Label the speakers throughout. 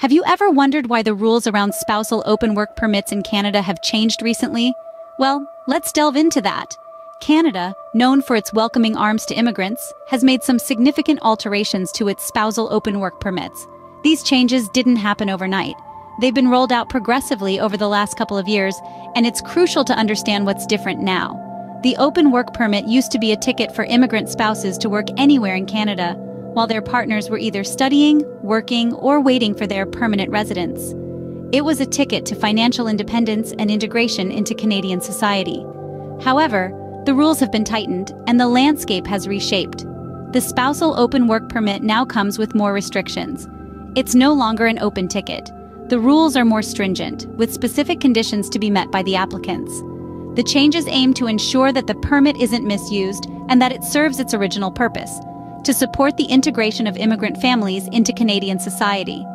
Speaker 1: Have you ever wondered why the rules around spousal open work permits in Canada have changed recently? Well, let's delve into that. Canada, known for its welcoming arms to immigrants, has made some significant alterations to its spousal open work permits. These changes didn't happen overnight. They've been rolled out progressively over the last couple of years, and it's crucial to understand what's different now. The open work permit used to be a ticket for immigrant spouses to work anywhere in Canada, while their partners were either studying, working, or waiting for their permanent residence. It was a ticket to financial independence and integration into Canadian society. However, the rules have been tightened, and the landscape has reshaped. The spousal open work permit now comes with more restrictions. It's no longer an open ticket. The rules are more stringent, with specific conditions to be met by the applicants. The changes aim to ensure that the permit isn't misused and that it serves its original purpose, to support the integration of immigrant families into Canadian society.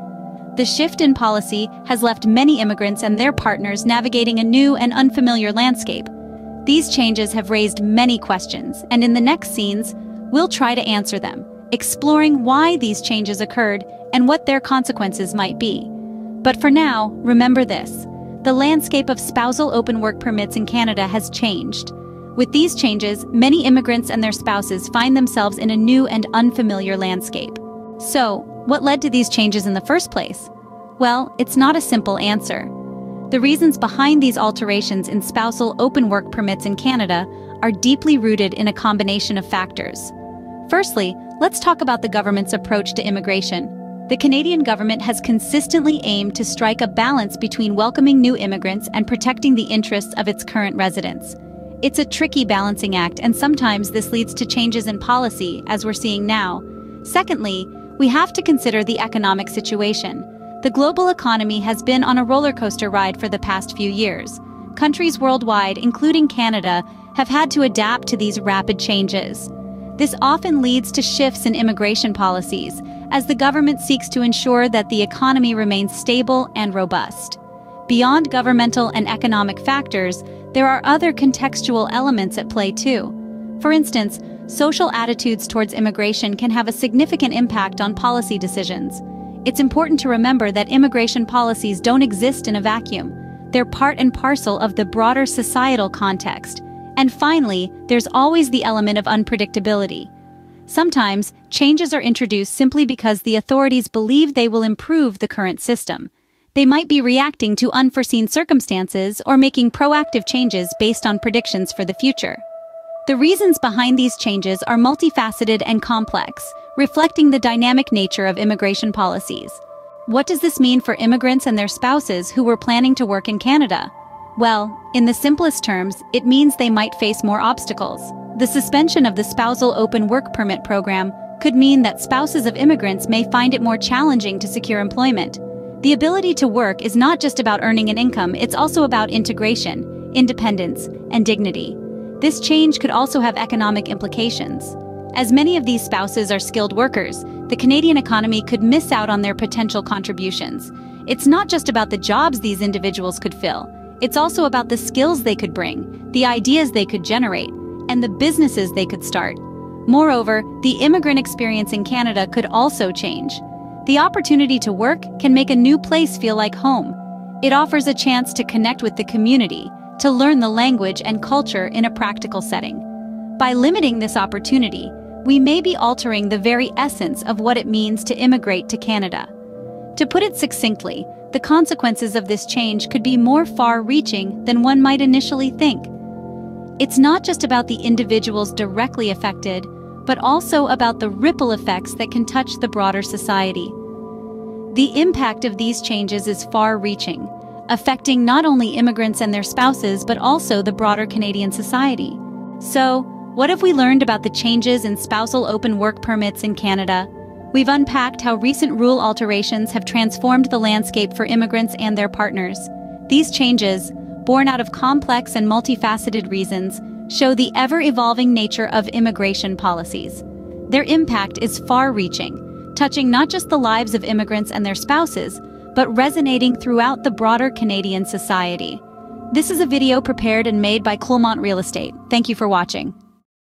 Speaker 1: The shift in policy has left many immigrants and their partners navigating a new and unfamiliar landscape. These changes have raised many questions, and in the next scenes, we'll try to answer them, exploring why these changes occurred and what their consequences might be. But for now, remember this: the landscape of spousal open work permits in Canada has changed. With these changes, many immigrants and their spouses find themselves in a new and unfamiliar landscape. So, what led to these changes in the first place? Well, it's not a simple answer. The reasons behind these alterations in spousal open work permits in Canada are deeply rooted in a combination of factors. Firstly, let's talk about the government's approach to immigration. The Canadian government has consistently aimed to strike a balance between welcoming new immigrants and protecting the interests of its current residents. It's a tricky balancing act, and sometimes this leads to changes in policy, as we're seeing now. Secondly, we have to consider the economic situation. The global economy has been on a roller coaster ride for the past few years. Countries worldwide, including Canada, have had to adapt to these rapid changes. This often leads to shifts in immigration policies, as the government seeks to ensure that the economy remains stable and robust. Beyond governmental and economic factors, there are other contextual elements at play too. For instance, social attitudes towards immigration can have a significant impact on policy decisions. It's important to remember that immigration policies don't exist in a vacuum. They're part and parcel of the broader societal context. And finally, there's always the element of unpredictability. Sometimes, changes are introduced simply because the authorities believe they will improve the current system. They might be reacting to unforeseen circumstances or making proactive changes based on predictions for the future. The reasons behind these changes are multifaceted and complex, reflecting the dynamic nature of immigration policies. What does this mean for immigrants and their spouses who were planning to work in Canada? Well, in the simplest terms, it means they might face more obstacles. The suspension of the spousal open work permit program could mean that spouses of immigrants may find it more challenging to secure employment. The ability to work is not just about earning an income, it's also about integration, independence, and dignity. This change could also have economic implications. As many of these spouses are skilled workers, the Canadian economy could miss out on their potential contributions. It's not just about the jobs these individuals could fill, it's also about the skills they could bring, the ideas they could generate, and the businesses they could start. Moreover, the immigrant experience in Canada could also change. The opportunity to work can make a new place feel like home. It offers a chance to connect with the community, to learn the language and culture in a practical setting. By limiting this opportunity, we may be altering the very essence of what it means to immigrate to Canada. To put it succinctly, the consequences of this change could be more far-reaching than one might initially think. It's not just about the individuals directly affected, but also about the ripple effects that can touch the broader society. The impact of these changes is far-reaching, affecting not only immigrants and their spouses, but also the broader Canadian society. So, what have we learned about the changes in spousal open work permits in Canada? We've unpacked how recent rule alterations have transformed the landscape for immigrants and their partners. These changes, born out of complex and multifaceted reasons, show the ever-evolving nature of immigration policies. Their impact is far-reaching, touching not just the lives of immigrants and their spouses, but resonating throughout the broader Canadian society. This is a video prepared and made by Clement Real Estate. Thank you for watching.